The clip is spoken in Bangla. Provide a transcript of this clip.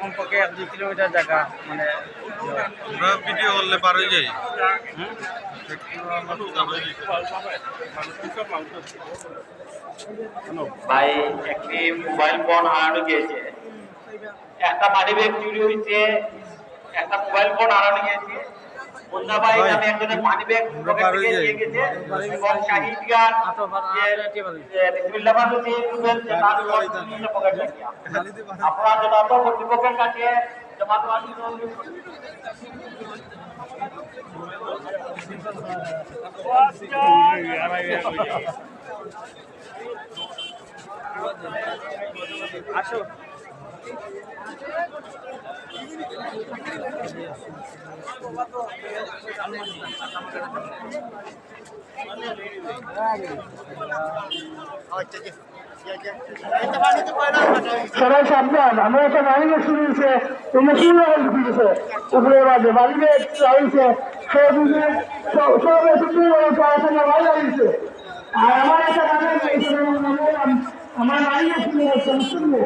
কমপক্ষে 1-2 কিলোমিটার জায়গা মানে ভিডিও করলে পার হয়ে যাই। ভাই একটি মোবাইল ফোন হারানো গিয়েছে, একটা মানি ব্যাগ চুরি হয়েছে, একটা মোবাইল ফোন হারানো গিয়েছে। মুন্না ভাই নামে একজনের মানি ব্যাগ পকেট থেকে নিয়ে গেছে এবং শাহিদ গান বিসমিল্লাহ বলতে যে তার পকেট থেকে আপনারা জনাব কর্তৃপক্ষের কাছে জমা দেওয়ার জন্য অনুরোধ করছি। আসো সবাই সাবধান, আমরা একটা মালিকের শুরু হয়েছে, তোমরা কি ঢুকেছে উপরে বাজে মালিকের হয়েছে পড়াশোনা ভালো হয়েছে। আর আমার একটা আমার মালিকের শুরু হচ্ছে শুনবো